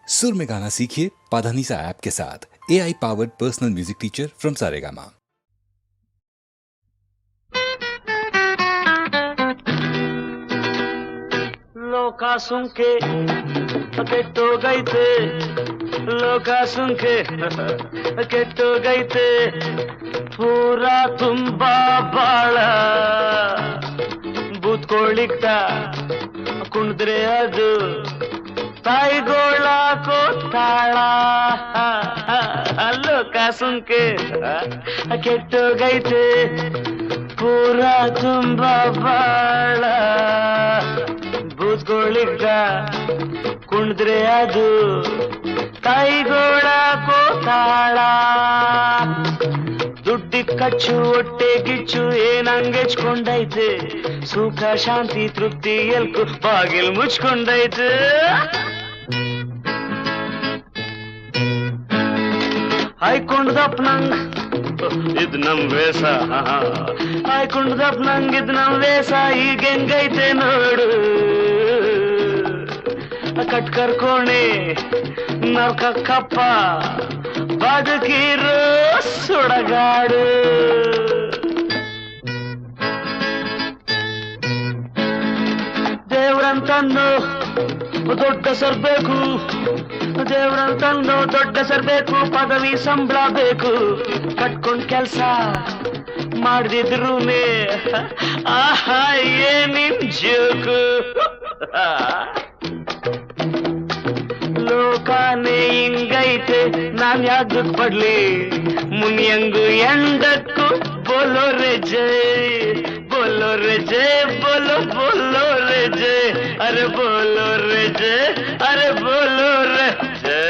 सुर में गाना सीखिए पाधानीसा ऐप के साथ। AI powered personal music teacher from Saregama. लोका सुनके ಕೆಟ್ಟೋಗೈತೆ ಲೋಕ ಸುಂಕೆ ಕೆಟ್ಟೋಗೈತೆ ಪೂರ ತುಂಬಾ ಬಾಳ ಬೂತ್ಕೊಳ್ಳಿಕ್ತ ಕುಣಿದ್ರೆ ಅದು ತಾಯಿಗೋಳ ಕೋತಾಳ ಲೋಕ ಸುಂಕೆ ಕೆಟ್ಟೋಗೈತೆ ಪೂರ ತುಂಬಾ ಬಾಳ ಬೂತ್ಕೊಳ್ಳಿಕ್ತ ಕುಣಿದ್ರೆ ಅದು ತಾಯಿಗೋಳ ಕೋತಾಳ ದುಡ್ಡಿ ಖರ್ಚು ಹೊಟ್ಟೆ ಗಿಚ್ಚು ಏನಂಗೆಚ್ಕೊಂಡೈತೆ ಸುಖ ಶಾಂತಿ ತೃಪ್ತಿ ಎಲ್ಕು ಬಾಗಿಲು ಮುಚ್ಕೊಂಡೈತೆ ಹಾಯ್ಕೊಂಡ್ದಪ್ಪ ನಂಗ್ ಇದ್ ನಮ್ ವೇಷ ಹಾಯ್ಕೊಂಡ್ದಪ್ಪ ನಂಗ್ ಇದ್ ನಮ್ ವೇಷ ಈಗ ಹೆಂಗೈತೆ ನೋಡು ಕಟ್ಕರ್ಕೋಣೆ ನರ್ಕ ಕಪ್ಪ ಬದುಕಿರೋ ಸುಡಗಾಡು ದೇವ್ರಂತಂದು ದೊಡ್ಡ ಸರ್ಬೇಕು ದೇವ್ರಂತಂದು ದೊಡ್ಡ ಸರ್ಬೇಕು ಪದವಿ ಸಂಬಳ ಬೇಕು ಕಟ್ಕೊಂಡ್ ಕೆಲ್ಸ ಮಾಡ್ದಿದ್ರೂನೇ ಆಹಾ ಏನಿನ್ ಜೋಕು ಲೋಕಾನೇ ಹಿಂಗೈತೆ ನಾನ್ ಯಾಕೆ ಪಡ್ಲಿ ಮುನಿಯಂಗು ಎಂಡಕ್ಕೂ ಬೋಲೋ ರೇ ಜೈ ಬೋಲೋ ರೇ ಜೈ ಬೋಲೋ ಬೋಲೋ ರೇ ಜೈ ಅರೆ ಬೋಲೋ ರೇ ಜೈ ಅರೆ ಬೋಲೋ ರೇ ಜೈ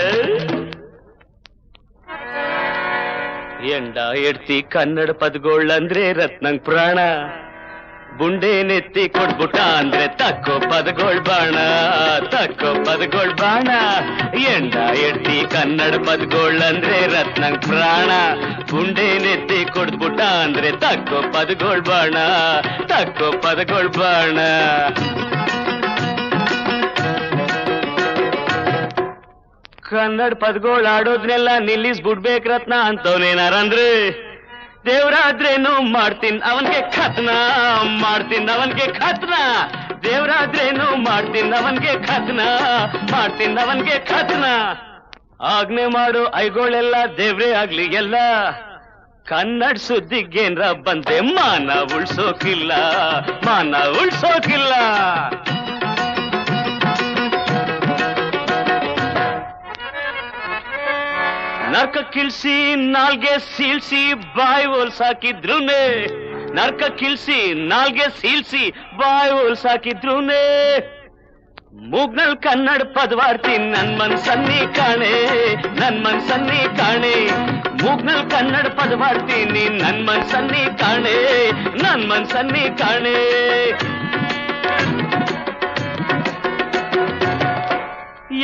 ಎಂಡ ಎಡ್ತಿ ಕನ್ನಡ ಪದಗಳಂದ್ರೆ ರತ್ನಂಗ್ ಪ್ರಾಣ ಬುಂಡೆ ನೆತ್ತಿ ಕೊಡ್ಬಿಟ್ಟ ಅಂದ್ರೆ ತಕ್ಕೋ ಪದಗಳ್ ಬಾಣ ತಕ್ಕೋ ಪದಗಳ್ ಬಾಣ ಎಂಡ ಎಡ್ತಿ ಕನ್ನಡ ಪದಗಳಂದ್ರೆ ರತ್ನಂಗ್ ಪ್ರಾಣ ಬುಂಡೆ ನೆತ್ತಿ ಕೊಡ್ಬಿಟ್ಟ ಅಂದ್ರೆ ತಕ್ಕೋ ಪದಗಳ್ ಬಾಣ ತಕ್ಕೋ ಪದಗಳ್ ಬಾಣ ಕನ್ನಡ ಪದಗಳು ಆಡೋದ್ನೆಲ್ಲ ನಿಲ್ಲಿಸ್ಬಿಡ್ಬೇಕ್ ರತ್ನ ಅಂತವನೇನಾರಂದ್ರೆ ದೇವ್ರಾದ್ರೇನು ಮಾಡ್ತೀನಿ ಅವನ್ಗೆ ಖತ್ನ ಮಾಡ್ತೀನಿ ಅವನ್ಗೆ ಖತ್ನ ದೇವ್ರಾದ್ರೇನು ಮಾಡ್ತೀನಿ ಅವನ್ಗೆ ಖತ್ನ ಮಾಡ್ತೀನಿ ಅವನ್ಗೆ ಖತ್ನ ಆಜ್ಞೆ ಮಾಡು ಐಗೋಳೆಲ್ಲ ದೇವ್ರೇ ಆಗ್ಲಿ ಎಲ್ಲ ಕನ್ನಡ ಸುದ್ದಿಗೇನ್ರ ಬಂದೆ ಮಾನ ಉಳ್ಸೋಕಿಲ್ಲ ಮಾನ ಉಳ್ಸೋಕಿಲ್ಲ ನರ್ಕ ಕಿಲ್ಸಿ ನಾಲ್ಗೆ ಸೀಳ್ಸಿ ಬಾಯಿ ಹೋಲ್ಸಾಕಿದ್ರೂನೆ ನರ್ಕ ಕಿಲ್ಸಿ ನಾಲ್ಗೆ ಸೀಳ್ಸಿ ಬಾಯಿ ಹೋಲ್ಸಾಕಿದ್ರೂನೆ ಮೂಗ್ನಲ್ ಕನ್ನಡ ಪದವಾರ್ತಿ ನನ್ ಮನ್ಸನ್ನಿ ಕಾಣೆ ನನ್ ಮನ್ಸನ್ನಿ ಕಾಣೆ ಮೂಗ್ನಲ್ ಕನ್ನಡ ಪದವಾರ್ತೀನಿ ನನ್ ಮನ್ಸನ್ನಿ ಕಾಣೆ ನನ್ ಮನ್ಸನ್ನಿ ಕಾಣೆ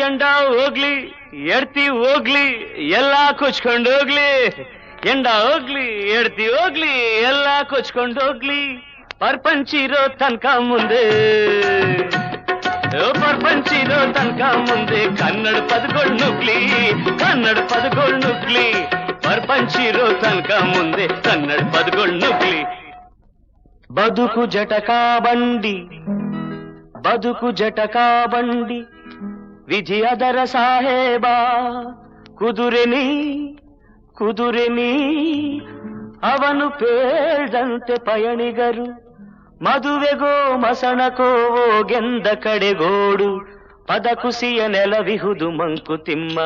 ಎಂಡ ಹೋಗ್ಲಿ ಎಡ್ತಿ ಹೋಗ್ಲಿ ಎಲ್ಲಾ ಕೊಚ್ಕೊಂಡು ಹೋಗ್ಲಿ ಎಂಡ ಹೋಗ್ಲಿ ಎಡ್ತಿ ಹೋಗ್ಲಿ ಎಲ್ಲಾ ಕೊಚ್ಕೊಂಡು ಹೋಗ್ಲಿ ಪರ್ಪಂಚಿರೋ ತನಕ ಮುಂದೆ ಪರ್ಪಂಚಿರೋ ತನಕ ಮುಂದೆ ಕನ್ನಡ ಪದಗಳು ನುಗ್ಲಿ ಕನ್ನಡ ಪದಗಳು ನುಗ್ಲಿ ಪರ್ಪಂಚಿರೋ ತನಕ ಮುಂದೆ ಕನ್ನಡ ಪದಗಳು ನುಗ್ಲಿ ಬದುಕು ಜಟಕಾ ಬಂಡಿ ಬದುಕು ಜಟಕಾ ಬಂಡಿ ವಿಧಿ ಅದರ ಸಾಹೇಬ ಕುದುರೆನಿ ಕುದುರೆನಿ ಅವನು ಪೇಳ್ದಂತೆ ಪಯಣಿಗರು ಮದುವೆಗೋ ಮಸಣಕೋ ಗೆಂದ ಕಡೆಗೋಡು ಪದ ಕುಸಿಯ ನೆಲವಿಹುದು ಮಂಕುತಿಮ್ಮ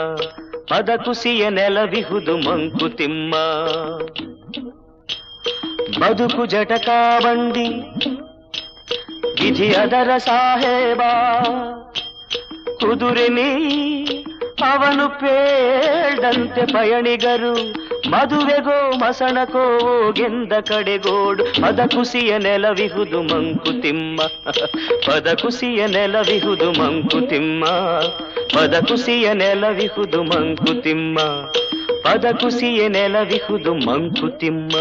ಪದ ಕುಸಿಯ ನೆಲವಿಹುದು ಮಂಕುತಿಮ್ಮ ಬದುಕು ಜಟಕಾ ಬಂಡಿ ವಿಧಿ ಅದರ ಸಾಹೇಬ ಕುದುರೆನಿ ಅವನು ಪೇಳ್ದಂತೆ ಪಯಣಿಗರು ಮದುವೆಗೋ ಮಸಣಕೋ ಗೆಂದ ಕಡೆಗೋಡು ಪದ ಕುಸಿಯ ನೆಲವಿಹುದು ಮಂಕುತಿಮ್ಮ ಪದ ಕುಸಿಯ ನೆಲವಿಹುದು ಮಂಕುತಿಮ್ಮ ಪದ ಕುಸಿಯ ನೆಲವಿಹುದು ಮಂಕುತಿಮ್ಮ ಪದ ಕುಸಿಯ ನೆಲವಿಹುದು ಮಂಕುತಿಮ್ಮ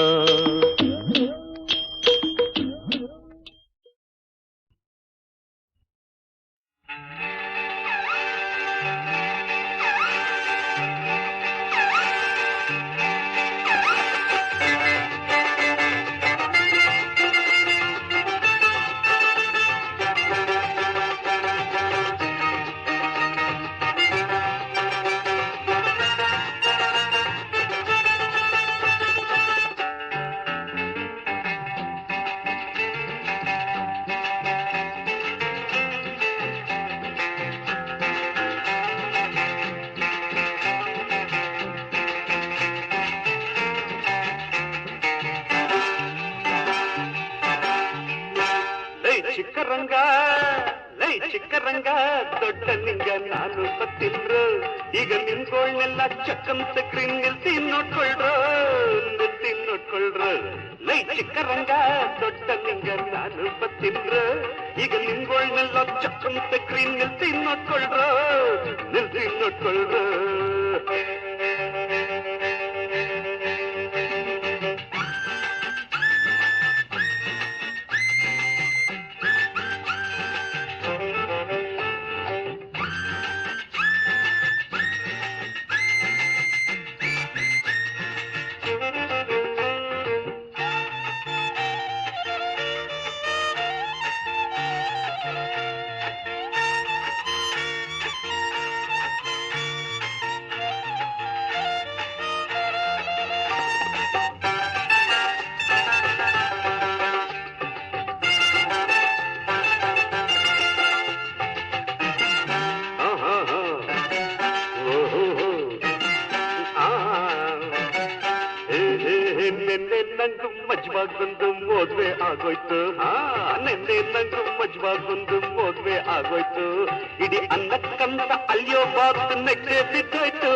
ಚಿಕ್ಕರಂಗ ಲೈ ಚಿಕ್ಕರಂಗ ದೊಡ್ಡ ನಿಂಗ ನಾನು ಬತ್ತಿನ್ರು ಈಗ ನಿನ್ಗೋಳ್ನೆಲ್ಲ ಚಕ್ಕಂತ ಸ್ಕ್ರೀನ್ ನಿಲ್ಸಿ ನೋಡ್ಕೊಳ್ರು ಲೈ ಚಿಕ್ಕರಂಗ ದೊಡ್ಡ ನಿಂಗ ನಾನು ಬತ್ತಿನ್ರು ಈಗ ನಿನ್ಗೋಳ್ನೆಲ್ಲ ಚಕ್ಕಂತ ಸ್ಕ್ರೀನ್ ನಿಲ್ಸಿ ನೋಡ್ಕೊಳ್ರು ನಿನ್ನೆ ನಂಗು ಮಜ್ವಾಗೊಂದು ಮದ್ವೆ ಆಗೋಯ್ತು ನಿನ್ನೆ ನಂಗು ಮಜ್ವಾಗೊಂದು ಮದ್ವೆ ಆಗೋಯ್ತು ಇಡೀ ಅನ್ನಕ್ಕಂತ ಅಲ್ಲಿಯೋ ಬಾತು ನೆಕ್ಕೆ ಬಿದ್ದೋಯ್ತು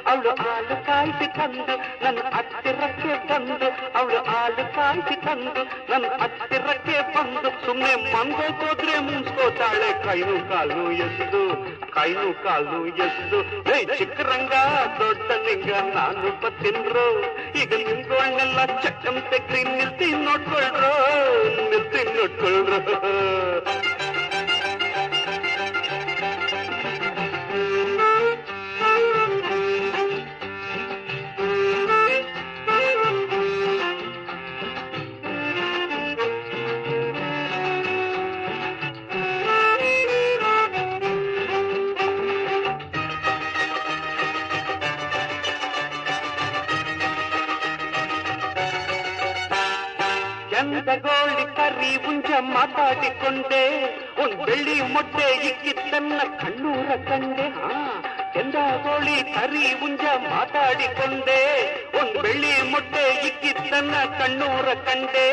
ಅವಳು ಹಾಲು ಕಾಯಿಸಿ ತಂದು ನನ್ನ ಹತ್ತಿರಕ್ಕೆ ಬಂದು ಅವಳು ಹಾಲು ಕಾಯಿಸಿ ತಂದು ನನ್ನ ಹತ್ತಿರಕ್ಕೆ ಬಂದು ಸುಮ್ನೆ ಮಂಗೋಕೋದ್ರೆ ಮುನ್ಸ್ಕೋತಾಳೆ ಕೈನು ಕಾಲು ಎಸ್ದು ಚಿಕ್ಕರಂಗ ದೊಡ್ಡ ನಿಂಗ ನಾನು ಬತ್ತಿನ್ರು ಈಗ ನಿಮ್ಗೋಳ್ನೆಲ್ಲ ಚಕ್ಕಂತೆ ಕ್ರೀನ್ ನಿಲ್ಸಿ ನೋಡ್ಕೊಳ್ರು ಚಂದಗೋಳಿ ಕರಿ ಮುಂಜ ಮಾತಾಡಿಕೊಂಡೆ ಒಂದ್ ಬೆಳ್ಳಿ ಮೊಟ್ಟೆ ಇಕ್ಕಿದ್ದನ್ನ ಕಣ್ಣೂರ ಕಂಡೆ ಚಂದಗೋಳಿ ಕರಿ ಮುಂಜ ಮಾತಾಡಿಕೊಂಡೆ ಒಂದ್ ಬೆಳ್ಳಿ ಮೊಟ್ಟೆ ಇಕ್ಕಿದ್ದನ್ನ ಕಣ್ಣೂರ ಕಂಡೆ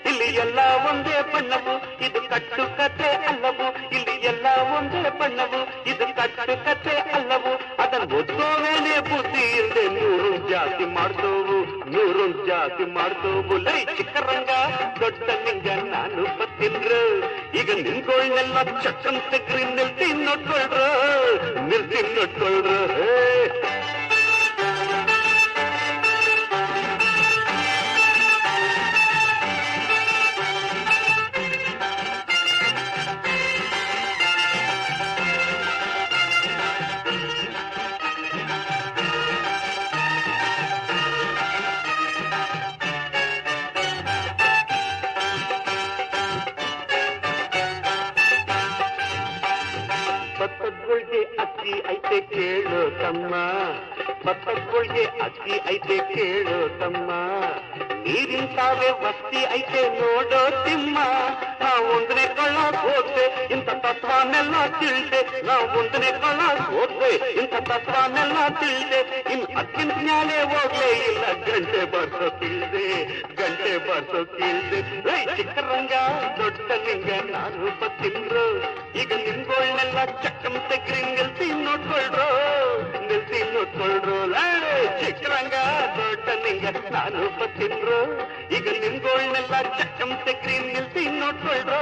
ಇಲ್ಲಿ ಎಲ್ಲ ಒಂದೇ ಬಣ್ಣವು ಇದು ಕಟ್ಟು ಕತೆ ಅಲ್ಲವು ಇಲ್ಲಿ ಎಲ್ಲ ಒಂದೇ ಬಣ್ಣವು ಇದು ಕಟ್ಟು ಕತೆ ಅಲ್ಲವು ಅದನ್ನು ಓದೋವೇನೆ ಬುದ್ಧಿ ಇಲ್ಲದೆ ನೂರೊಂದು ಜಾತಿ ಮಾಡ್ದೋವು ಲೈ ಚಿಕ್ಕರಂಗ ದೊಡ್ಡ ನಿಂಗ ನಾನು ಬತ್ತಿನ್ರು ಈಗ ನಿನ್ಗೋಳ್ನೆಲ್ಲ ಚಕ್ಕಂತ ಕ್ರೀನ್ ನಿಲ್ಸಿ ನೋಡ್ಕೊಳ್ರು ಭತ್ತದ್ಗೊಳ್ಗೆ ಅಕ್ಕಿ ಐತೆ ಕೇಳು ತಮ್ಮ ಭತ್ತದ್ಗೊಳ್ಗೆ ಅಕ್ಕಿ ಐತೆ ಕೇಳು ತಮ್ಮ ನೀರಿನ ತಾವೇ ವಸ್ತಿ ಐತೆ ನೋಡೋ ತಿಮ್ಮ ಒಂದನೇ ಕೊಳ್ಳಾಗ್ ಹೋಗ್ದೆ ಇಂಥ ತತ್ವನೆಲ್ಲ ತಿಳ್ದೆ ಒಂದನೇ ಕೊಳ್ಳಾಗ್ ಹೋಗ್ದೆ ಇಂಥ ತತ್ವನೆಲ್ಲ ತಿಳ್ದೆ ಇನ್ ಅಕ್ಕಿನ ಜ್ಞಾನೇ ಹೋಗ್ಲೇ ಇಲ್ಲ ಗಂಟೆ ಬರ್ಸೋ ಕೀಳ್ದೆ ಚಿಕ್ಕರಂಗ ದೊಡ್ಡ ನಿಂಗ ನಾನು ಬತ್ತಿನ್ರು ಈಗ ನಿನ್ಗೋಳ್ನೆಲ್ಲ ಚಕ್ಕಂತೆ ಗ್ರೀನ್ ನಿಲ್ಸಿ ನೋಡ್ಕೊಳ್ರು ಚಿಕ್ಕರಂಗ ದೊಡ್ಡ ನಿಂಗ ನಾನು ಬತ್ತಿನ್ರು ಈಗ ನಿನ್ಗೋಳ್ನೆಲ್ಲ ಚಕ್ಕಂತೆ ಗ್ರೀನ್ ನಿಲ್ಸಿ ನೋಡ್ಕೊಳ್ರು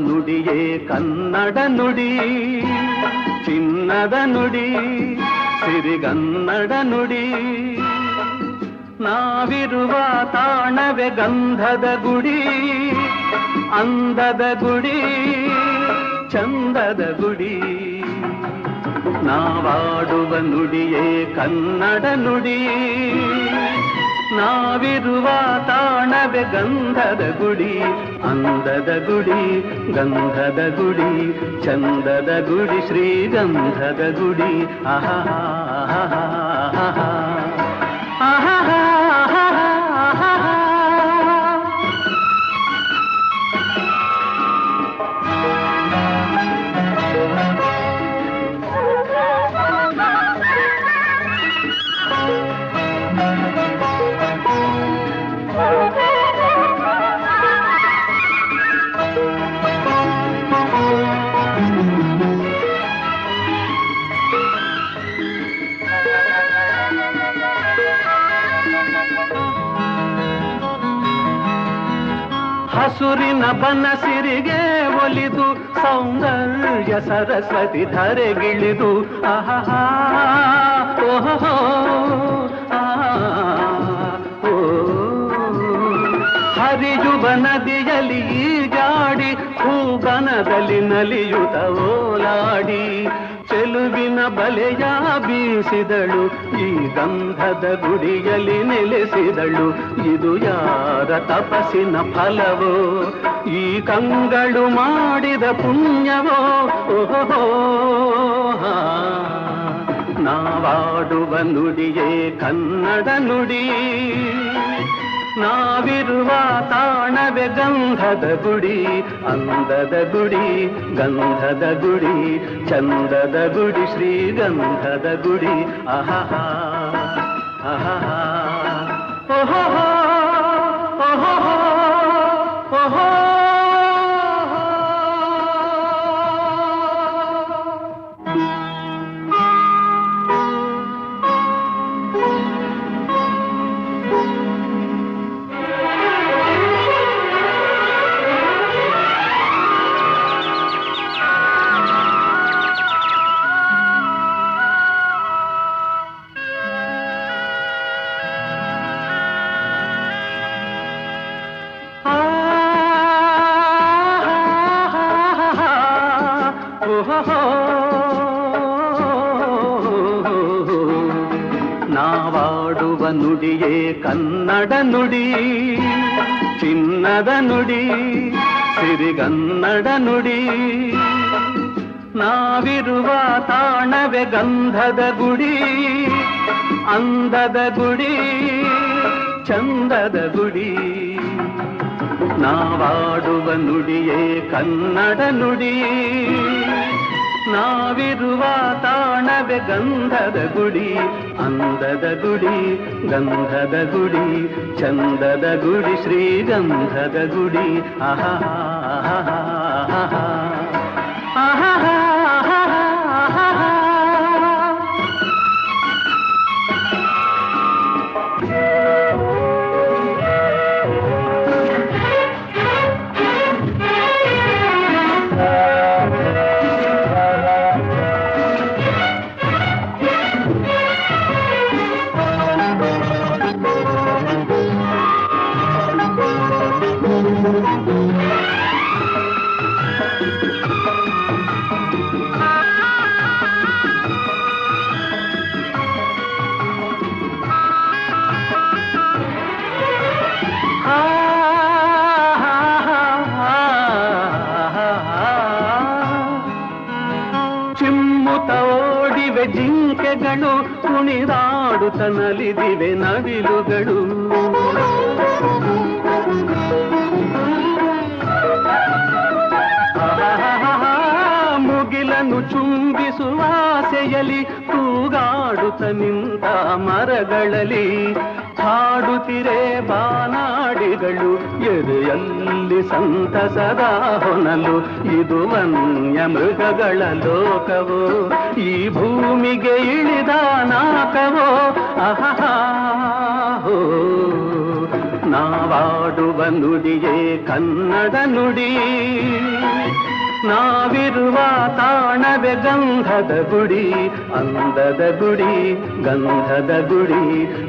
ನುಡಿಯೇ ಕನ್ನಡ ನುಡಿ, ಚಿನ್ನದ ನುಡಿ, ಸಿರಿಗನ್ನಡ ನುಡಿ. ನಾವಿರುವ ತಾಣವೇ ಗಂಧದ ಗುಡಿ, ಅಂದದ ಗುಡಿ, ಚಂದದ ಗುಡಿ. ನಾವಾಡುವ ನುಡಿಯೇ ಕನ್ನಡ ನುಡಿ, ನಾವಿರುವ ತಾಣವೇ ಗಂಧದ ಗುಡಿ, ಅಂದದ ಗುಡಿ, ಗಂಧದ ಗುಡಿ, ಚಂದದ ಗುಡಿ, ಶ್ರೀಗಂಧದ ಗುಡಿ. ಆಹಾ ಆಹಾ ಆಹಾ ಹಸುರಿನ ಬನಸಿರಿಗೆ ಒಲಿದು ಸೌಂದರ್ಯ ಸರಸ್ವತಿ ಧರೆಗಿಳಿದು ಆಹಾ ಓಹೋ ಹರಿಯುವ ನದಿಯಲ್ಲಿ ಈಜಾಡಿ ಹೂಬನದಲ್ಲಿ ನಲಿಯುತ್ತ ಓಲಾಡಿ ಚೆಲುವಿನ ಬಲೆಯ ಬೀಸಿದಳು, ಈ ಗಂಧದ ಗುಡಿಯಲ್ಲಿ ನೆಲೆಸಿದಳು. ಇದು ಯಾರ ತಪಸ್ಸಿನ ಫಲವೋ, ಈ ಕಂಗಳು ಮಾಡಿದ ಪುಣ್ಯವೋ. ಓಹೋ ನಾವಾಡುವ ನುಡಿಯೇ ಕನ್ನಡ ನುಡಿ, ನಾವಿರುವ ತಾಣವೇ ಗಂಧದ ಗುಡಿ, ಅಂದದ ಗುಡಿ, ಗಂಧದ ಗುಡಿ, ಚಂದದ ಗುಡಿ, ಶ್ರೀಗಂಧದ ಗುಡಿ. ಆಹಾ ಆಹಾ ಓಹೋ ಓಹೋ ಓಹೋ. ನಾವಾಡುವ ನುಡಿಯೇ ಕನ್ನಡ ನುಡಿ, ಚಿನ್ನದ ನುಡಿ, ಸಿರಿಗನ್ನಡ ನುಡಿ. ನಾವಿರುವ ತಾಣವೇ ಗಂಧದ ಗುಡಿ, ಅಂದದ ಗುಡಿ, ಚಂದದ ಗುಡಿ. ನಾವಾಡುವ ನುಡಿಯೇ ಕನ್ನಡ ನುಡಿ, ನಾವಿರುವ ತಾಣವೇ ಗಂಧದ ಗುಡಿ, ಅಂದದ ಗುಡಿ, ಗಂಧದ ಗುಡಿ, ಚಂದದ ಗುಡಿ, ಶ್ರೀಗಂಧದ ಗುಡಿ. ಆಹಾ ಆಹಾ ಆಹಾ ಜಿಂಕೆಗಳು ಕುಣಿದಾಡುತ್ತ ನಲಿದಿವೆ ನವಿಲುಗಳು. ಮುಗಿಲನ್ನು ಚುಂಬಿಸುವ ಆಸೆಯಲ್ಲಿ ತೂಗಾಡುತ್ತ ನಿಂತ ಮರಗಳಲ್ಲಿ ಹಾಡುತ್ತಿರೆ ಬಾನಾಡಿಗಳು. ಎದೆಯಲ್ಲಿ ಸಂತಸದ ಹೊನಲು, ಇದು ವನ್ಯ ಮೃಗಗಳ ಲೋಕವೋ, ಈ ಭೂಮಿಗೆ ಇಳಿದ ನಾಕವೋ. ಆಹಾ ನಾವಾಡುವ ನುಡಿಯೇ ಕನ್ನಡ ನುಡಿ, ನಾವಿರುವ ತಾಣವೇ ಗಂಧದ ಗುಡಿ, ಅಂದದ ಗುಡಿ ಗಂಧದ ಗುಡಿ,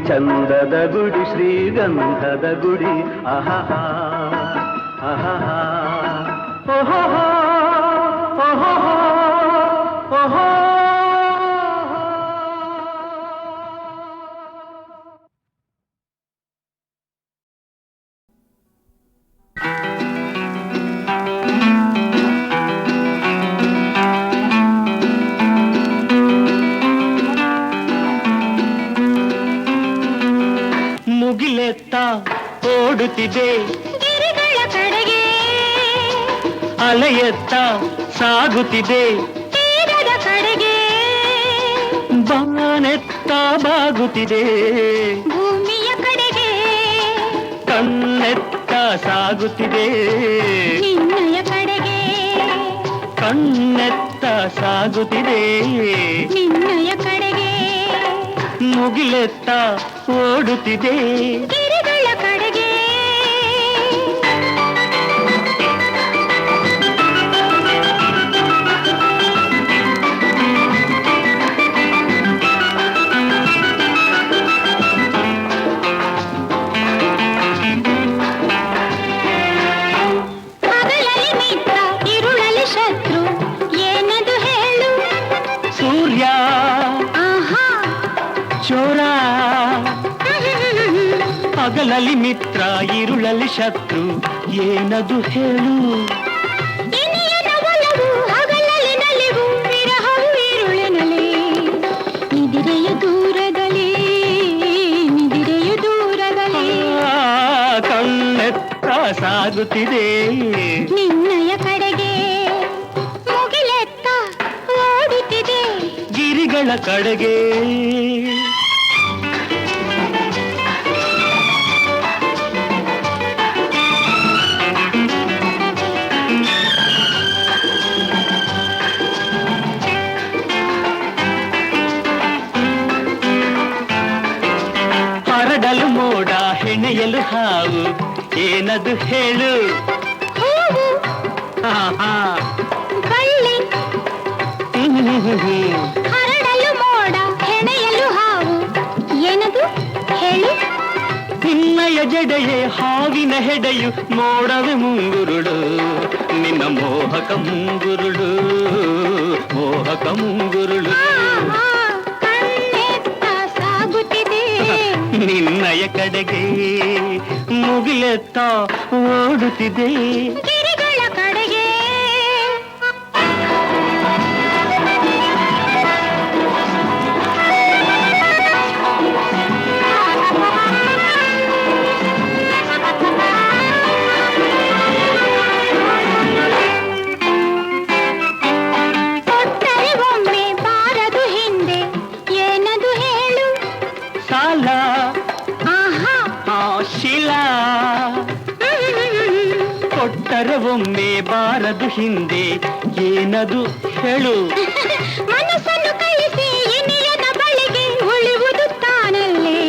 ಚಂದದ ಗುಡಿ ಶ್ರೀಗಂಧದ ಗುಡಿ. ಆಹಾ ಆಹಾ ಓಹೋ ಓಹೋ ಓಹೋ. ಮುಗಿಲೆತ್ತ ಓಡುತ್ತಿದೆ ಗಿರಿಗಳ ಕಡೆಗೆ, ಅಲೆಯೆತ್ತ ಸಾಗುತ್ತಿದೆ ತೀರದ ಕಡೆಗೆ, ಬಾನೆತ್ತ ಬಾಗುತ್ತಿದೆ ಭೂಮಿಯ ಕಡೆಗೆ, ಕಣ್ಣೆತ್ತ ಸಾಗುತ್ತಿದೆ ನಿನ್ನಯ ಕಡೆಗೆ, ಕಣ್ಣೆತ್ತ ಸಾಗುತ್ತಿದೆ ನಿನ್ನಯ ಕಡೆಗೆ, ಮುಗಿಲೆತ್ತ ಓಡುತ್ತಿದೆ ಗಿರಿಗಳ ಕಡೆಗೆ. ಹಗಲಲ್ಲಿ ಮಿತ್ರ, ಇರುಳಲ್ಲಿ ಶತ್ರು, ಏನದು ಹೇಳು? ಸೂರ್ಯ ಆಹಾ ಚೋರ, ಹಗಲಲ್ಲಿ ಮಿತ್ರ ಇರುಳಲ್ಲಿ ಶತ್ರು, ಏನದು ಹೇಳು? ಇನಿಯನ ಒಲವು ಹಗಲಲ್ಲಿ ನಲಿವು, ವಿರಹವು ಇರುಳಿನಲ್ಲಿ, ನಿದಿರೆಯ ದೂರದಲ್ಲಿ, ನಿದಿರೆಯ ದೂರದಲ್ಲಿ, ಕಣ್ಣೆತ್ತ ಸಾಗುತ್ತಿದೆ ನಿನ್ನಯ ಕಡೆಗೆ, ಮುಗಿಲೆತ್ತ ಓಡುತ್ತಿದೆ ಗಿರಿಗಳ ಕಡೆಗೆ. ಹರಡಲು ಮೋಡ ಹೆಣೆಯಲು ಹಾವು, ಏನದು ಹೇಳು? ಹೂವು ಆಹಾ. ಬಳ್ಳಿ, ಹರಡಲು ಮೋಡ ಹೆಣೆಯಲು ಹಾವು, ಏನದು ಹೇಳು? ನಿನ್ನಯ ಜಡೆಯೇ ಹಾವಿನ ಹೆಡೆಯು, ಮೋಡವೆ ಮುಂಗುರುಳು ನಿನ್ನ ಮೋಹಕ ಮುಂಗುರುಳು, ಮೋಹಕ ಮುಂಗುರುಳು. ಆಹಾ, ಕಣ್ಣೆತ್ತ ಸಾಗುತ್ತಿದೆ ನಿನ್ನಯ ಕಡೆಗೆ, ಮುಗಿಲೆತ್ತ ಓಡುತ್ತಿದೆ ಗಿರಿಗಳ ಕಡೆಗೆ. ಕೊಟ್ಟರೆ ಒಮ್ಮೆ ಬಾರದು ಹಿಂದೆ, ಏನದು ಹೇಳು? ಸಾಲ ಆಹಾ ಶಿಲಾ, ಕೊಟ್ಟರೆ ಒಮ್ಮೆ ಬಾರದು ಹಿಂದೆ, ಏನದು ಹೇಳು? ಮನಸ್ಸನ್ನು ಕಳಿಸಿ ಇನಿಯನ ಬಳಿಗೆ, ಉಳಿಯುವುದು ತಾನಲ್ಲೇ,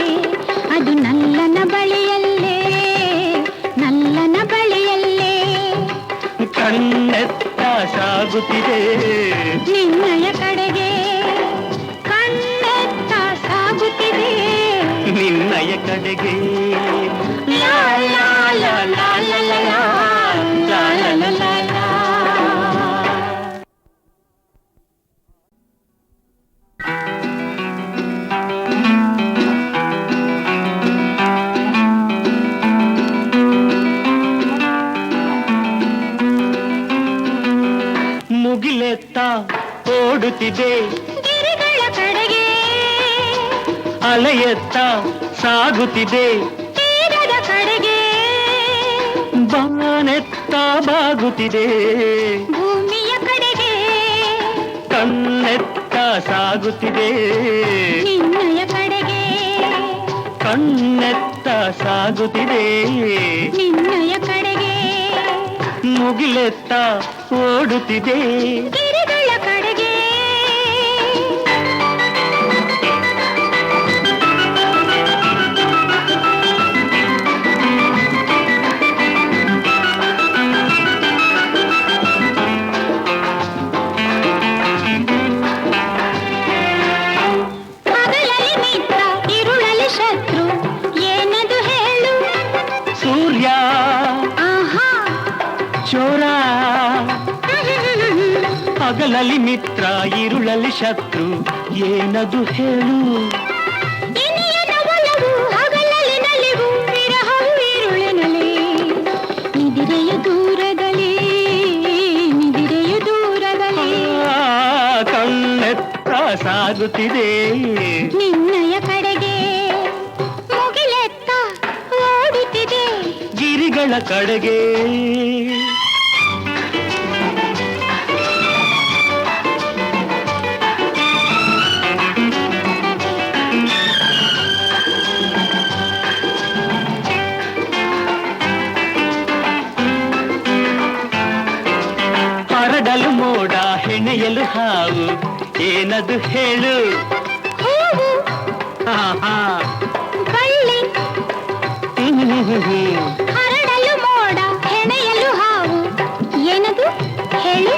ಅದು ನಲ್ಲನ ಬಳಿಯಲ್ಲೇ, ನಲ್ಲನ ಬಳಿಯಲ್ಲೇ, ಕಣ್ಣೆತ್ತ ಸಾಗುತ್ತಿದೆ ನಿನ್ನಯ ಕಡೆಗೆ, ಕಣ್ಣೆತ್ತ ಸಾಗುತ್ತಿದೆ ನಿನ್ನಯ ಕಡೆಗೆ. ಲಾ ಲಾ ಲಾ ಲಾ ಲಾ ಲಾ ಲಾ, ಲಾ ಲಾ ಲಾ ಲಾ ಲಾ. ಮುಗಿಲೆತ್ತ ಓಡುತ್ತಿದೆ ಗಿರಿಗಳ ಕಡೆಗೆ, ಅಲೆಯೆತ್ತ ಸಾಗುತ್ತಿದೆ ತೀರದ ಕಡೆಗೆ, ಬಾನೆತ್ತ ಬಾಗುತ್ತಿದೆ ಭೂಮಿಯ ಕಡೆಗೆ, ಕಣ್ಣೆತ್ತ ಸಾಗುತ್ತಿದೆ ನಿನ್ನಯ ಕಡೆಗೆ, ಕಣ್ಣೆತ್ತ ಸಾಗುತ್ತಿದೆ ನಿನ್ನಯ ಕಡೆಗೆ, ಮುಗಿಲೆತ್ತ ಓಡುತ್ತಿದೆ ಗಿರಿಗಳ ಕಡೆಗೆ. ಶತ್ರು ಏನದು ಹೇಳು. ಸೂರ್ಯ ಆಹಾ ಚೋರ, ಹಗಲಲ್ಲಿ ಮಿತ್ರ ഇരുಳಲ್ಲಿ ಶತ್ರು ಏನದು ಹೇಳು. ಇನಿಯನ ಒಲವು ಹಗಲಲ್ಲಿ ನಲಿವು ವಿರಹವು ഇരുಳಿನಲ್ಲಿ. ನಿದಿರೆಯು ದೂರದಲ್ಲಿ ನಿದಿರೆಯು ದೂರದಲ್ಲಿ ಕಣ್ಣೆತ್ತ ಸಾಗುತ್ತಿದೆ ನಿನ್ನಯ ಕಡೆಗೆ ಮುಗಿಲೆತ್ತ ಓಡುತ್ತಿದೆ ಗಿರಿಗಳ ಕಡೆಗೆ. ಹರಡಲು ಮೋಡ ಹೆಣೆಯಲು ಹಾವು ಏನದು ಹೇಳು. ಹೂವು ಆಹಾ. ಬಳ್ಳಿ ಹರಡಲು ಮೋಡ ಹೆಣೆಯಲು ಹಾವು ಏನದು ಹೇಳು.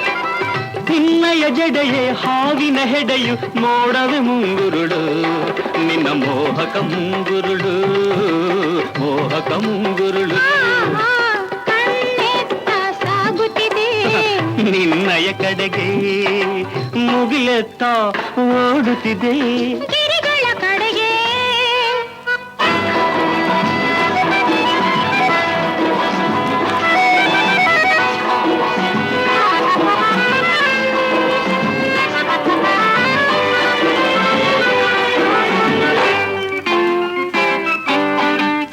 ನಿನ್ನಯ ಜಡೆಯೇ ಹಾವಿನ ಹೆಡೆಯು ಮೋಡವೆ ಮುಂಗುರುಳು ನಿನ್ನ ಮೋಹಕ ಮುಂಗುರುಳು ಮೋಹಕ ಮುಂಗುರುಳು. ಆಹಾ, ಕಣ್ಣೆತ್ತ ಸಾಗುತ್ತಿದೆ ನಿನ್ನಯ ಕಡೆಗೆ ಮುಗಿಲೆತ್ತ ಓಡುತ್ತಿದೆ ಗಿರಿಗಳ ಕಡೆಗೆ.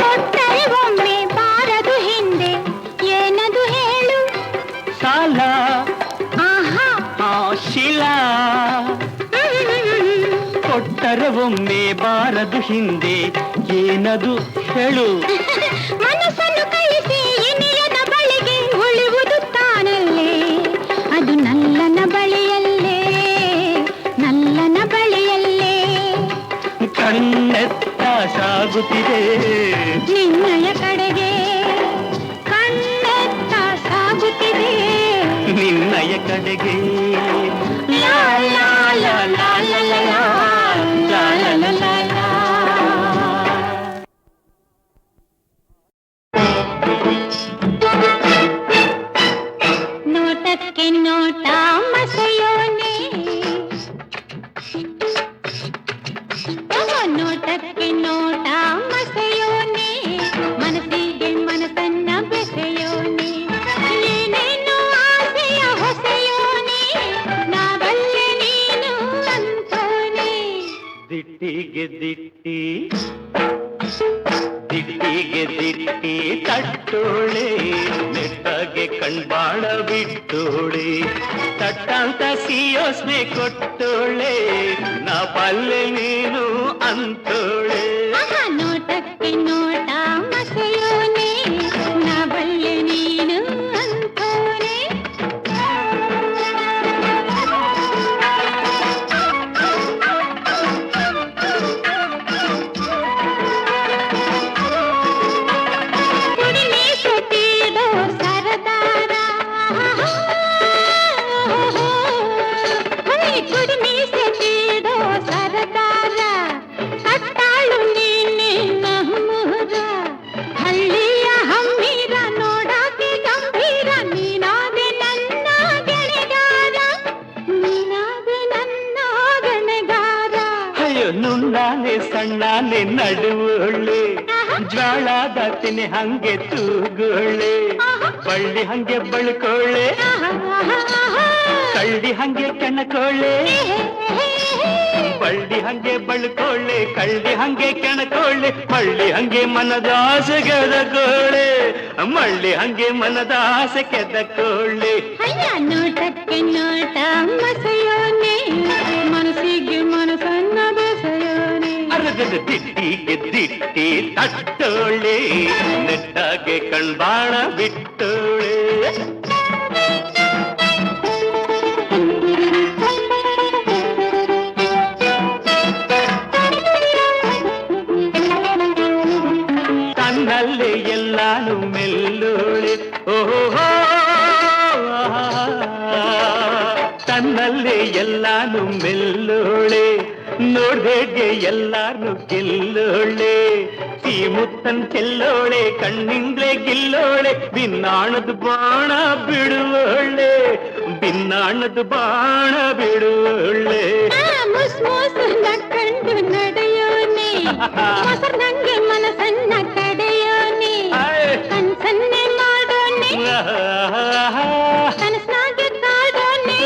ಕೊಟ್ಟರೆ ಒಮ್ಮೆ ಬಾರದು ಹಿಂದೆ ಏನದು ಹೇಳು. ಸಾಲ ಆಹಾ ಶಿಲಾ ಕೊಟ್ಟರೆ ಒಮ್ಮೆ ಬಾರದು ಹಿಂದೆ ಏನದು ಹೇಳು. ಮನಸ್ಸನ್ನು ಕಳಿಸಿ ಇನಿಯನ ಬಳಿಗೆ ಉಳಿಯುವುದು ತಾನಲ್ಲೇ ಅದು ನಲ್ಲನ ಬಳಿಯಲ್ಲೇ ನಲ್ಲನ ಬಳಿಯಲ್ಲೇ. ಕಣ್ಣೆತ್ತ ಸಾಗುತ್ತಿದೆ ನಿನ್ನಯ ಕಡೆಗೆ ಕಣ್ಣೆತ್ತ ಸಾಗುತ್ತಿದೆ ನಿನ್ನಯ ಕಡೆಗೆ. ಲಾ ಲಾ ಲಾ ಲಾ ಲಾ ಲಾ ಲಾ ಲಾ ಲಾ ಲಾ ಲಾ ಲಾ. ನೋಟಕ್ಕೆ ನೋಟ ಮಸೆಯೋನೆ ನೋಟಕ್ಕೆ ನೋಟ ಮಸೆಯೋನೆ ಮನಸ್ಸಿಗೆ ಮನಸ್ಸನ್ನ ಬೆಸೆಯೋನೆ ಏನೇನು ಆಸೆಯ ಹೊಸೆಯೋನೆ ನಾವಲ್ಲೇ ನೀನು ಅಂತೋನೆ. ದಿಟ್ಟಿಗೆ ದಿಟ್ಟಿ ದಿಟ್ಟಿಗೆ ದಿಟ್ಟಿ ತಟ್ಟೋಳೆ ನೆಟ್ಟಗೆ ಕಣ್ಬಾಳ ಬಿಟ್ಟೋಳೆ ತಟ್ಟಂತ ಸಿಯೋಸ್ನೆ ಕೊಟ್ಟೋಳೆ ನಾ ಪಲ್ಲೆ ನೀನು ಅಂತೋಳೆ. ಆಹಾ, ನೋಟಕ್ಕೆ ನೋಟ ಮಸೆಯೋನೆ ನಾವಲ್ಲೇ ನೀನು ಅಂತೋನೆ. ಕುಡಿಮೆ ಸುತ್ತಿಡೋ ಸರದಾರ ಕುಡಿಮೆ ಸುತ್ತಿಡೋ ಸರದಾರ ಅಟ್ಟಾಳು ನೀನೆ ನಮ್ಮೂರ ಹಳ್ಳಿಯ ಹಮ್ಮಿರ ನೋಡಾಕೆ ಗಂಭೀರ ನೀನಾದೆ ನನ್ನ ಗೆಳೆಗಾರ ನೀನಾದೆ ನನ್ನ ಗೆಳೆಗಾರ. ಅಯ್ಯೋ ನುಣ್ಣಾನೆ ಸಣ್ಣಾನೆ ನಡುವೊಳ್ಳೆ ಜ್ವಾಳಾದತಿನಿ ಹಂಗೆ ತೂಗೋಳೆ ಬಳ್ಳಿ ಹಂಗೆ ಬಳ್ಕೊಳ್ಳೆ ಕಳ್ಳಿ ಹಂಗೆ ಕೆಣಕೊಳ್ಳೆ ಬಳ್ಳಿ ಹಂಗೆ ಬಳ್ಕೊಳ್ಳೆ ಕಳ್ಳಿ ಹಂಗೆ ಕೆಣಕೊಳ್ಳೆ ಮಳ್ಳಿ ಹಂಗೆ ಮನದ ಆಸೆ ಗೆದಕೊಳ್ಳೆ ಮಳ್ಳಿ ಹಂಗೆ ಮನದ ಆಸೆ ಕೆದಕೊಳ್ಳೆ. ಅಯ್ಯ ನೋಟಕ್ಕೆ ನೋಟ ಮಸೆಯೋನೆ ಮನಸ್ಸಿಗೆ ಮನಸ್ಸನ್ನ ಬೆಸೆಯೋನೆ. ದಿಟ್ಟಿಗೆ ದಿಟ್ಟಿ ತಟ್ಟೋಳೆ ನೆಟ್ಟಾಗೆ ಕಣ್ಬಾಣ ಬಿಟ್ಟೋಳೆ. ತನ್ನಲ್ಲೇ ಎಲ್ಲಾನು ಮೆಲ್ಲೋಳೆ ಓಹೋ ತನ್ನಲ್ಲೇ ಎಲ್ಲಾನು ಮೆಲ್ಲೋಳೆ ನೋಡ್ದೇಗೆ ಎಲ್ಲಾನು ಗೆಲ್ಲೋಳೆ ಈ ಮುತ್ತನ್ ಚೆಲ್ಲೋಳೆ ಕಣ್ಣಿಂದ್ಲೆ ಗಿಲ್ಲೋಳೆ ಭಿನ್ನಾಣದ ಬಾಣ ಬಿಡುವೊಳ್ಳೆ ಭಿನ್ನಾಣದ ಬಾಣ ಬಿಡುವೊಳ್ಳೆ ಮುಸ್ ಮುಸ್ ನಕ್ಕಂಡು ನಡೆಯೋನೆ ಮೊಸರು ನಂಗೆ ಮನಸ್ಸನ್ನ ಕಡೆಯೋನೆ ಕನ್ಸನ್ನೆ ಮಾಡೋನೆ ಕನಸ್ನಾಗೆ ಕಾಡೋನೆ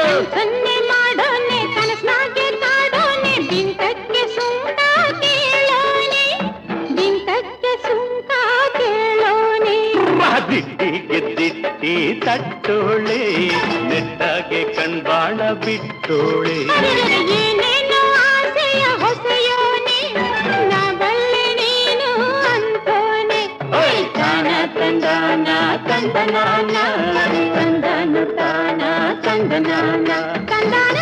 ಕನ್ಸನ್ನೆ ಮಾಡೋನೆ ಕನಸ್ನಾಗೆ ಕಾಡೋನೆ ಬಿಂಕಕ್ಕೆ ಸುಂಕ ಕೇಳೋನೆ ಬಿಂಕಕ್ಕೆ ಸುಂಕ ಕೇಳೋನೆ ದಿಟ್ಟಿಗೆ ದಿಟ್ಟಿ ತಟ್ಟೋಳೆ ನೆಟ್ಟಾಗೆ ಕಣ್ಬಾಣ ಬಿಟ್ಟೋಳೆ ಏನೇನು ಆಸೆಯ ಹೊಸೆಯೋನೆ ನಾ ಬಲ್ಲೆ ನೀನು ಅಂತೋನೆ ತಾನ ತಂದಾನ ತಂದನಾನ ತಂದನು ತಾನ ತಂದನಾನ ತಂದಾನ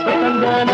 ತಂದನ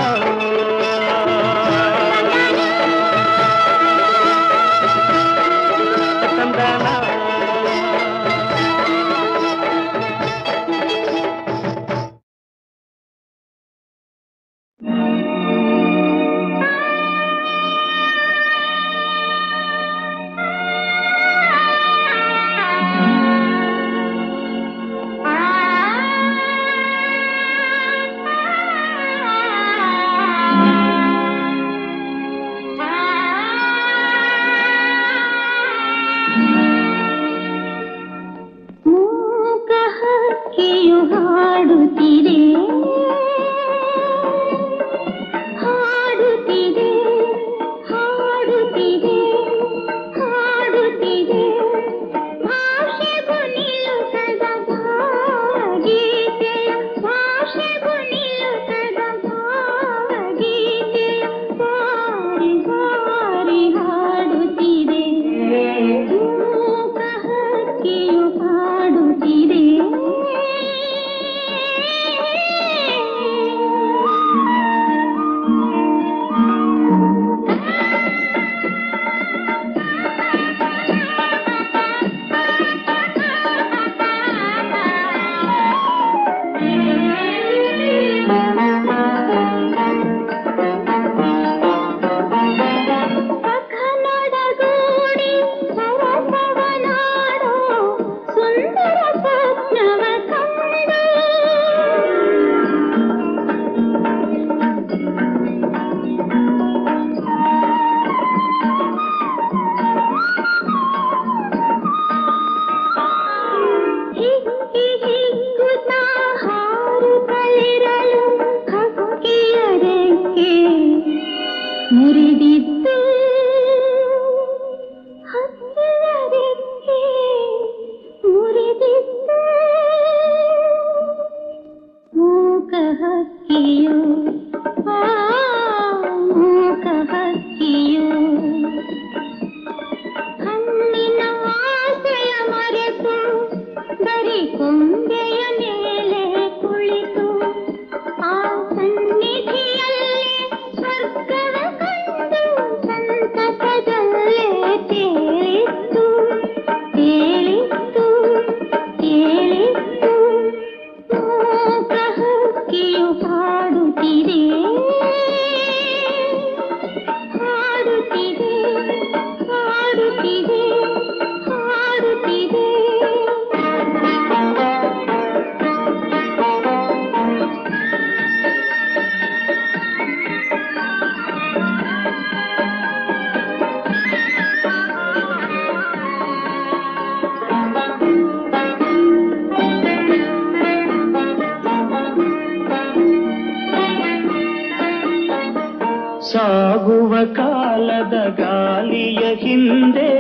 ಸಾಗುವ ಕಾಲದ ಗಾಳಿಯ ಹಿಂದೆ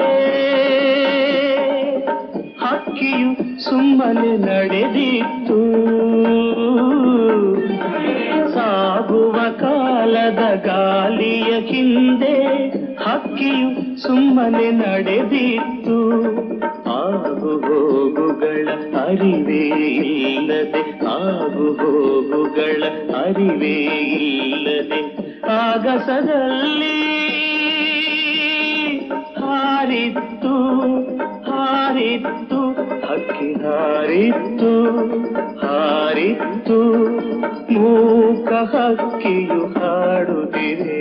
ಹಕ್ಕಿಯು ಸುಮ್ಮನೆ ನಡೆದಿತ್ತು. ಸಾಗುವ ಕಾಲದ ಗಾಳಿಯ ಹಿಂದೆ ಹಕ್ಕಿಯು ಸುಮ್ಮನೆ ನಡೆದಿತ್ತು. ಆಗು ಹೋಗುಗಳ ಅರಿವೇ ಇಲ್ಲದೆ, ಆಗು ಹೋಗುಗಳ ಅರಿವೇ ಇಲ್ಲದೆ ಆಗಸದಲ್ಲಿ ಹಾರಿತ್ತು ಹಾರಿತ್ತು ಹಕ್ಕಿ ಹಾರಿತ್ತು ಹಾರಿತ್ತು. ಮೂಕ ಹಕ್ಕಿಯು ಹಾಡುತ್ತಿದೆ.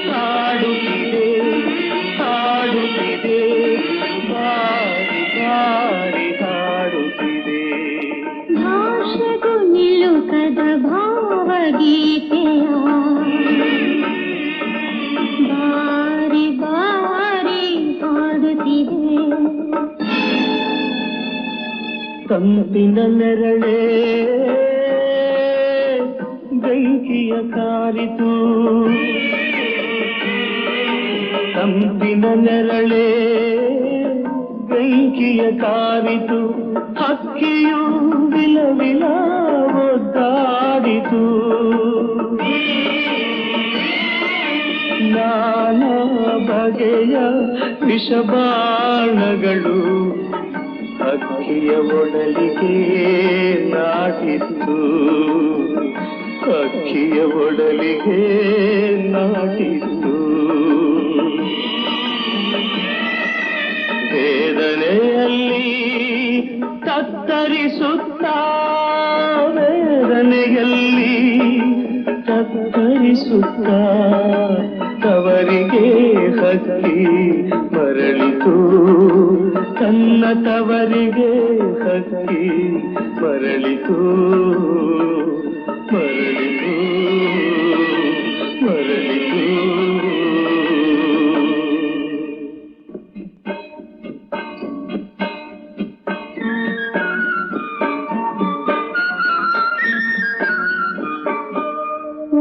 ಕಾಡುತ್ತಿದೆ ಕಾಡುತ್ತಿದೆ ಕಾಡುತ್ತಿದೆ ಬಾರಿ ಬಾರಿ ಕಾಡುತ್ತಿದೆ. ಭಾಷೆಗೂ ನಿಲುಕದ ಭಾವಗೀತೆಯ ಬಾರಿ ಬಾರಿ ಹಾಡುತ್ತಿದೆ. ತಂಪಿನ ನೆರಳೇ ಬೆಂಕಿಯ ಕಾರಿತು ತಂಪಿನ ನೆರಳೇ ಬೆಂಕಿಯ ಕಾರಿತು ಹಕ್ಕಿಯು ವಿಲವಿಲ ಒದ್ದಾಡಿತು. ನಾನಾ ಬಗೆಯ ವಿಷಬಾಣಗಳು ಹಕ್ಕಿಯ ಒಡಲಿಗೆ ನಾಟಿತ್ತು ಹಕ್ಕಿಯ ಒಡಲಿಗೆ ನಾಟಿತ್ತು. ವೇದನೆಯಲ್ಲಿ ತತ್ತರಿಸುತ್ತ ವೇದನೆಯಲ್ಲಿ ತತ್ತರಿಸುತ್ತ ತವರಿಗೆ ಹಕ್ಕಿ ಮರಳಿತು ತನ್ನ ತವರಿಗೆ ಹಕ್ಕಿ ಮರಳಿತು ಮರಳಿತು ಮರಳಿತು.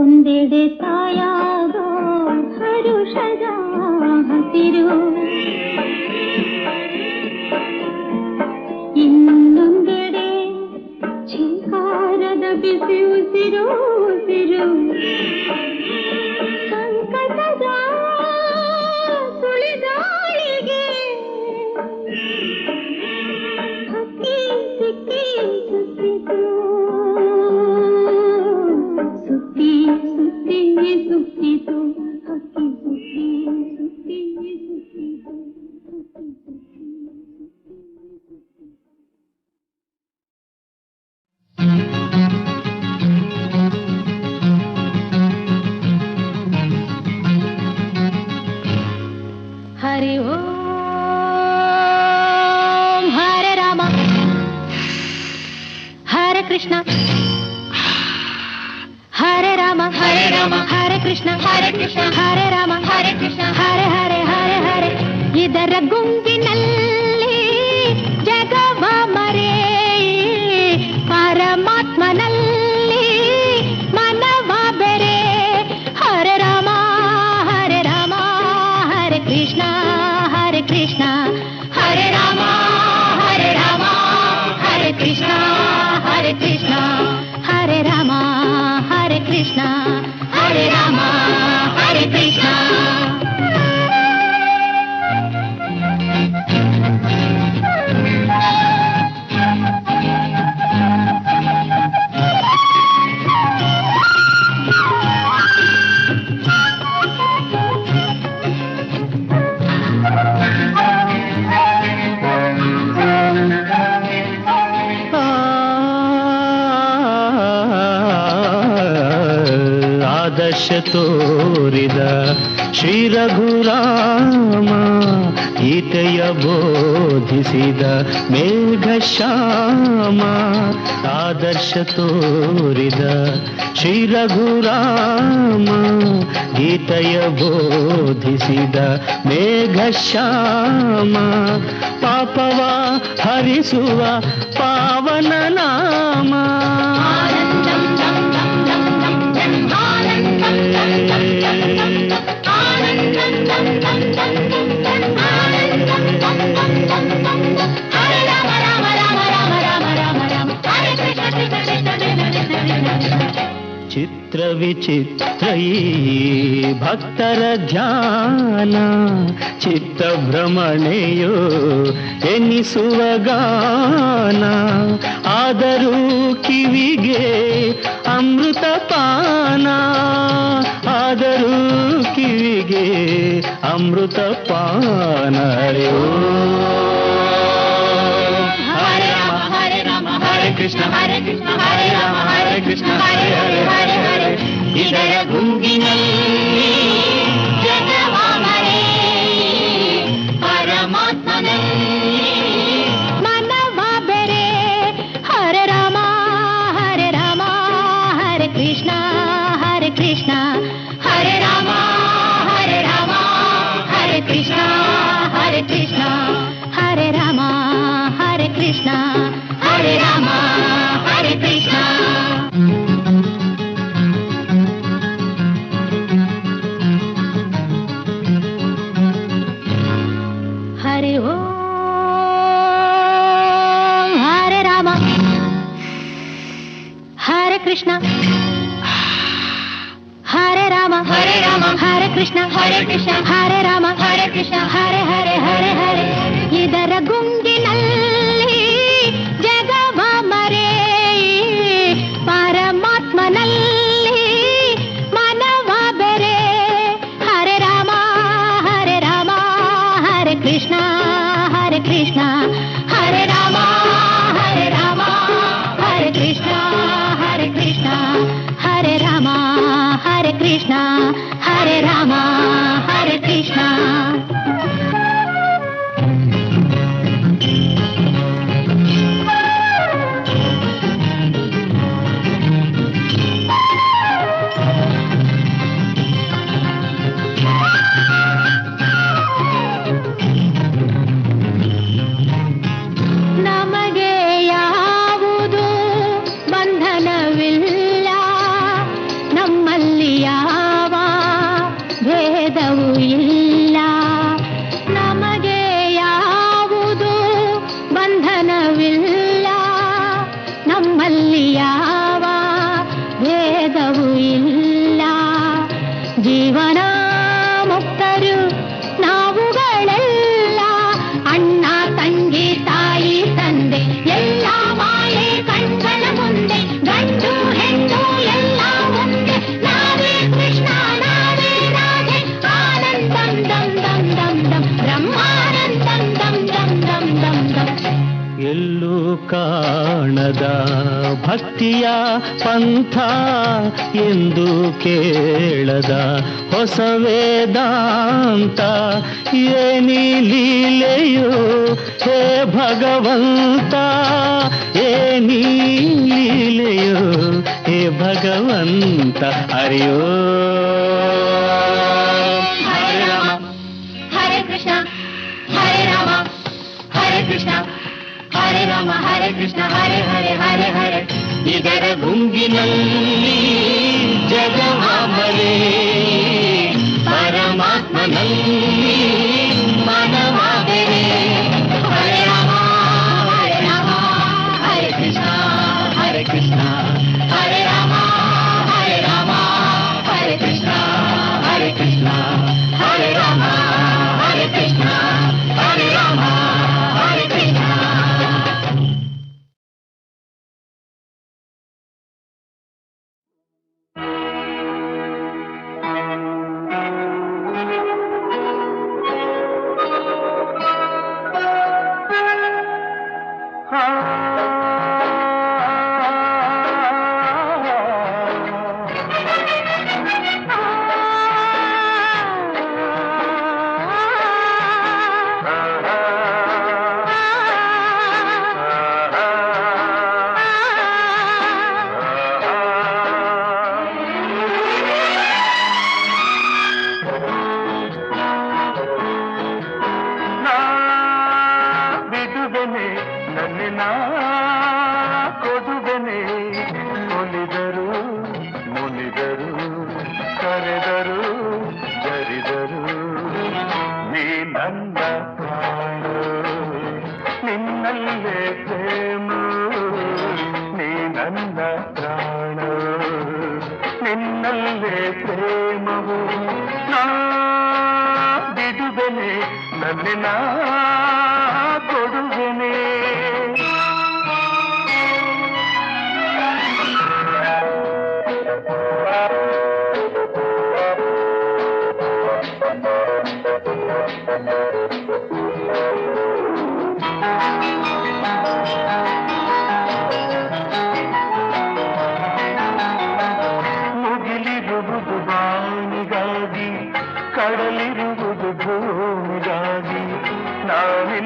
ಒಂದೆಡೆ ತಾಯಾಗೋ ಹರುಷದ ಹಸಿರು ಇನ್ನೊಂದೆಡೆ ಛಿಂಕಾರದ ಬಿಸಿ ಉಸಿರು ಉಸಿರು ಸಂಕಟದ ಸುಳಿದಾಳಿಗೆ ಹಕ್ಕಿ ಸಿಕ್ಕಿ ಸುತ್ತಿತು ಸುತ್ತಿ ಸುತ್ತಿ ಸುತ್ತಿತು ಹಕ್ಕಿ ಸುತ್ತಿ ಸುತ್ತಿ ಸುತ್ತಿತು. ಹರಿ ಓಂ ಹರೆ ರಾಮ ಹರೆ ಕೃಷ್ಣ ಹರೆ ರಾಮ ಹರೆ ಕೃಷ್ಣ ಹರೆ ರಾಮ ಹರೆ ಕೃಷ್ಣ ಹರೆ ಹರೆ ಹರೆ ಹರೆ. ಇದರ ಗುಂಪಿನಲ್ಲಿ ಜಗವ ಮರೆ ಪರಮಾತ್ಮನಲ್ಲಿ ಮನವ ಬೆರೆ. ಹರೆ ರಾಮ ಹರೆ ಕೃಷ್ಣ ಹರೆ ರಾಮ ಹರೆ ಕೃಷ್ಣ ಹರೆ ರಾಮ ಹರೆ ಕೃಷ್ಣ ಹರೆ ರಾಮ ಹರೆ ಕೃಷ್ಣ. ಆದರ್ಶ ತೋರಿದ ಶ್ರೀ ರಘುರಾಮ ಗೀತೆಯ ಬೋಧಿಸಿದ ಮೇಘಶ್ಯಾಮ. ಆದರ್ಶ ತೋರಿದ ಶ್ರೀ ರಘುರಾಮ ಗೀತೆಯ ಬೋಧಿಸಿದ ಮೇಘಶ್ಯಾಮ. ಪಾಪವ ಹರಿಸುವ ಪಾವನ ನಾಮ. ಚಿತ್ರ ವಿಚಿತ್ರ ಈ ಭಕ್ತರ ಧ್ಯಾನ ಚಿತ್ತ ಭ್ರಮಣೆಯೋ ಎನ್ನಿಸುವ ಗಾನ. ಆದರೂ ಕಿವಿಗೆ ಅಮೃತ ಪಾನ ಆದರೂ ಕಿವಿಗೆ ಅಮೃತ ಪಾನ. ಹರೆ ಕೃಷ್ಣ ಹರೆ ರಾಮ ಹರೆ ಕೃಷ್ಣ ಹರೆ ಹರೆ ಹರೆ ಹರೆ. ಇದರ ಗುಂಗಿನಲ್ಲಿ ಕೃಷ್ಣ ಹರೇ ರಾಮ ಹರೇ ಕೃಷ್ಣ. ಹರಿ ಓಂ ಹರೇ ರಾಮ ಹರೇ ಕೃಷ್ಣ ಹರೇ ರಾಮ ಹರೇ ಕೃಷ್ಣ ಹರೇ ರಾಮ ಹರೇ ಕೃಷ್ಣ ಹರೇ ಹರೇ ಹರೇ ಹರೇ. ಇದರ ಗುಂಗಿನಲ್ಲಿ ಜಗವ ಮರೆ ಪರಮಾತ್ಮನಲ್ಲಿ ಮನವ ಬೆರೆ. ಹರೇ ರಾಮ ಹರೇ ಕೃಷ್ಣ ಹರೇ ಕೃಷ್ಣ ಹರೇ ರಾಮ ಹರೇ ಕೃಷ್ಣ ಹರೇ ರಾಮ ಹರೇ ಕೃಷ್ಣ ಹರೇ ರಾಮ ಹರೇ ಕೃಷ್ಣ. ನಮಗೆ ಯಾವುದು ಬಂಧನವಿಲ್ಲ, ನಮ್ಮಲ್ಲಿ ಯಾವ ಭೇದವೂ ಇಲ್ಲ. ನಮಗೆ ಯಾವುದು ಬಂಧನವಿಲ್ಲ, ನಮ್ಮಲ್ಲಿ ಯಾವ ಭೇದವೂ ಇಲ್ಲ. ಜೀವನ ಮುಕ್ತರು ನಾವುಗಳೆಲ್ಲ, ಅಣ್ಣ ತಂಗಿ ತಾಯಿ ತಂದೆ ಎಲ್ಲ ಮಾಯೆ ಕಣ್ಗಳ ಮುಂದೆ. ಗಂಡು ಹೆಣ್ಣು ಎಲ್ಲ ಮುಂದೆ, ನಾವೇ ಕೃಷ್ಣ ನಾವೇ ರಾಧೆ. ಆನಂದಂ ದಂ ದಂ ದಂ ದಂ ಬ್ರಹ್ಮಾನಂದಂ ದಂ ದಂ ದಂ ದಂ ದಂ. ಎಲ್ಲೂ ಕಾಣದ ಭಕ್ತಿಯ ಪಂಥ ಎಂದು ಕೇಳದ ಹೊಸ ವೇದಾಂತ ಏನಿ ಲೀಲೆಯೋ ಹೇ ಭಗವಂತ, ಏನಿ ಲೀಲೆಯೋ ಹೇ ಭಗವಂತ. ಹರಿಯೋ ಹರೇ ರಾಮ ಹರೇ ಕೃಷ್ಣ ಹರೇ ರಾಮ ಹರೇ ಕೃಷ್ಣ ಹರೇ ರಾಮ ಹರೇ ಕೃಷ್ಣ ಹರೇ ಹರೇ ಹರೇ ಹರೇ. ಇದರ ಗುಂಗಿನಲ್ಲಿ ಜಗವ ಮರೆ ಪರಮಾತ್ಮನಲ್ಲಿ ಮನವ ಬೆರೆ. ಹರೇ ರಾಮ ಹರೇ ಕೃಷ್ಣ ಹರೇ ಕೃಷ್ಣ ಹರೇ ರಾಮ ಹರೇ ಕೃಷ್ಣ ಹರೇ ಕೃಷ್ಣ ಹರೇ ರಾಮ ಹರೇ ಕೃಷ್ಣ ಹರೇ ರಾಮ ಹರೇ ಕೃಷ್ಣ. ಕೊಡುವೆನೆ ಒಲಿದರು ಮುನಿದರು ಕರೆದರು ಜರಿದರು ನೀ ನನ್ನ ಪ್ರಾಣ ನಿನ್ನಲ್ಲೇ ಪ್ರೇಮ ನೀ ನನ್ನ ಪ್ರಾಣ ನಿನ್ನಲ್ಲೇ ಪ್ರೇಮವು ನಾ ಬಿಡುವೆನೆ ನನ್ನ ಕೊಡುವೆನೆ. ಮುಗಿಲಿರುವುದು ಬಾಣಿಗಾಗಿ, ಕಡಲಿರುವುದು ಭೂಮಿಗಾಗಿ, ನಾವಿಲ್ಲಿ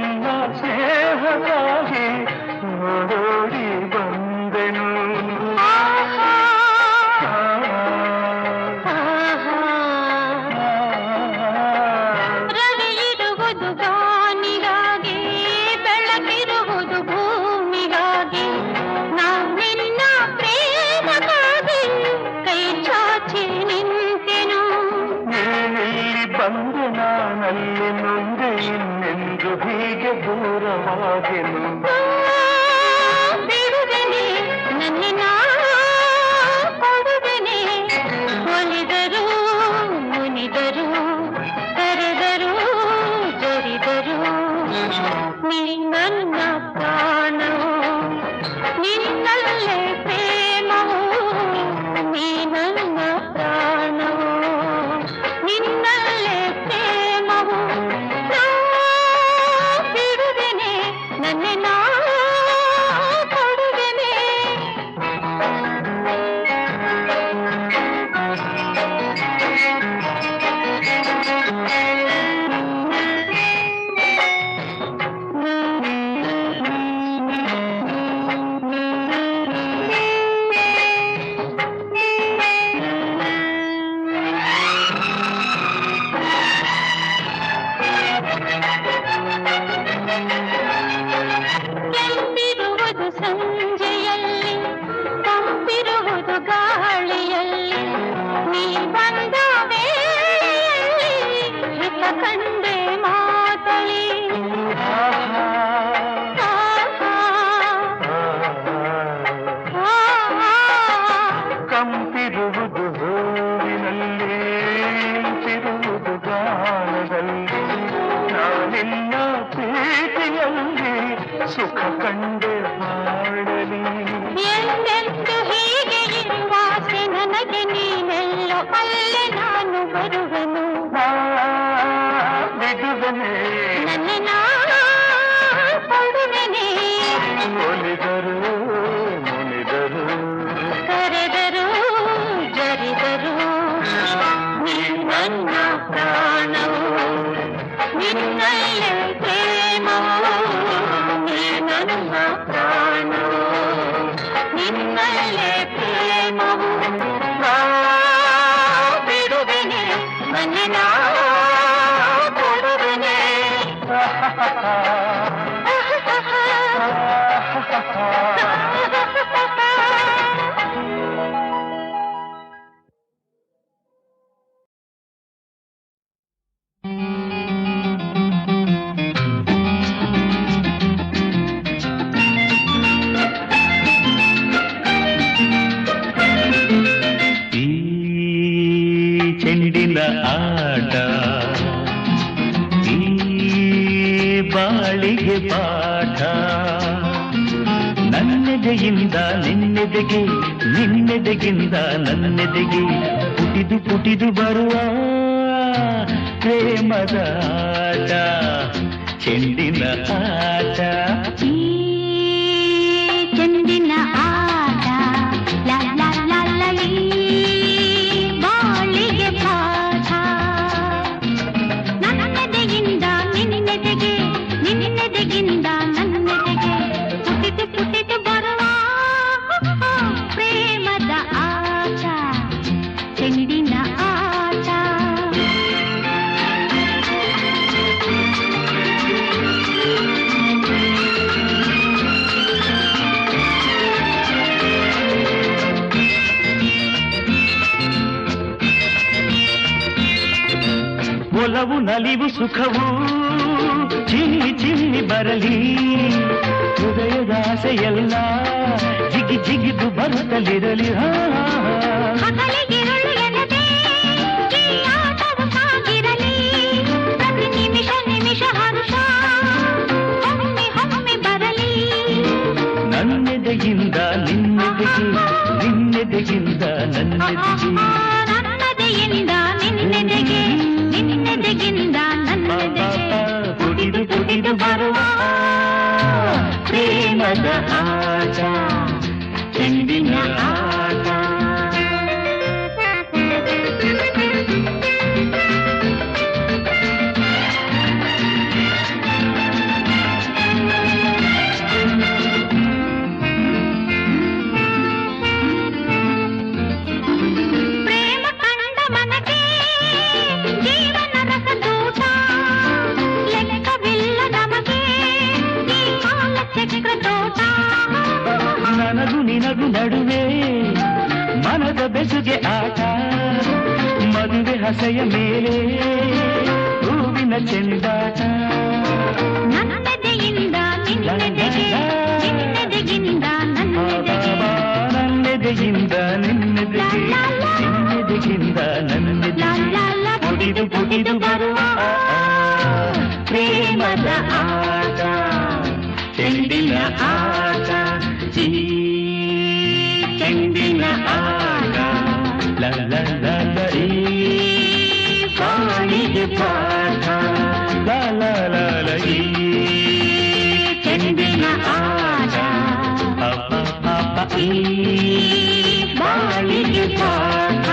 ಪಾಠ ನನ್ನೆದೆಯಿಂದ ನಿನ್ನೆದೆಗೆ ನಿನ್ನೆದೆಗಿಂದ ನನ್ನೆದೆಗೆ ಪುಟಿದು ಪುಟಿದು ಬರುವ ಪ್ರೇಮದ ಆಟ ಚೆಂಡಿನ ಆಟ ಈ ಚೆಂಡಿನ ಆಟ ಲಾ ಲಾ ಲಾ ಲಾ ಲೀ, ಬಾಳಿಗೆ ಪಾಠ ನನ್ನೆದೆಯಿಂದ ನಿನ್ನೆದೆಗೆ ನಿನ್ನೆದೆಗಿಂದ ನನ್ನೆದೆಗೆ ಪುಟಿದು ಪುಟಿದು ಬರುವ ಪ್ರೇಮದ ಆಟ ಚೆಂಡಿನ ಆಟ. ಒಲವು ನಲಿವು ಸುಖವು ಚಿನ್ನಿ ಚಿನ್ನಿ ಬರಲಿ ಹೃದಯದ ಆಸೆಯೆಲ್ಲ ಜಿಗಿ ಜಿಗಿದು ಬರುತ್ತಲಿರಲಿ. ಹಗಲಿಗಿರುಳು ಎನ್ನದೆ ಈ ಆಟವು ಸಾಗಿರಲಿ, ಪ್ರತಿ ನಿಮಿಷ ನಿಮಿಷ ಹರ್ಷ ಒಮ್ಮೆ ಒಮ್ಮೆ ಬರಲಿ. ನನ್ನೆದೆಯಿಂದ ನಿನ್ನೆದೆಗೆ ನಿನ್ನೆದೆಗಿಂದ ನನ್ನೆದೆಗೆ ನನ್ನದೆಯಿಂದ ನಿನ್ನೆದೆಗೆ ನಿನ್ನೆದೆಗಿಂದ ನನ್ನೆದೆಗೆ ಪುಟಿದು ಪುಟಿದು ಬರುವ ಪ್ರೇಮದ ಆಟ ಚೆಂಡಿನ ಆಟ. ಪ್ರೇಮ ಕಂಡ ಮನಕ್ಕೆ ಜೀವನ ರಸದೂಟ, ಲೆಕ್ಕವಿಲ್ಲ ನಮಗೆ ಈ ಕಾಲ ಚಕ್ರ ತೋಟ. ನನಗೂ ನಿನಗೂ ನಡುವೆ ಮನದ ಬೆಸುಗೆ ಆಟ ಮದುವೆ ಹಸೆಯ ಮೇಲೆ ಹೂವಿನ ಚೆಂಡಾಟ. ನನ್ನೆದೆಯಿಂದ ನಿನ್ನೆದೆಗೆ ನಿನ್ನೆದೆಗಿಂದ ನನ್ನೆದೆಗೆ ನನ್ನೆದೆಯಿಂದ ನಿನ್ನೆದೆಗೆ ನಿನ್ನೆದೆಗಿಂದ ನನ್ನೆದೆಗೆ ಪುಟಿದು ಪುಟಿದು ಬರುವ ಪ್ರೇಮದ ಆಟ ಚೆಂಡಿನ ಆಟ ಈ ಚೆಂಡಿನ ಆಟ ಲ ಲ ಲ ಲ ಈ ಬಾಳಿಗೆ ಪಾಠ ಲ ಲ ಲ ಲ ಈ ಚೆಂಡಿನ ಆಟ ಅಪ್ಪ ಅಪ್ಪ ಈ ಬಾಳಿಗೆ ಪಾಠ.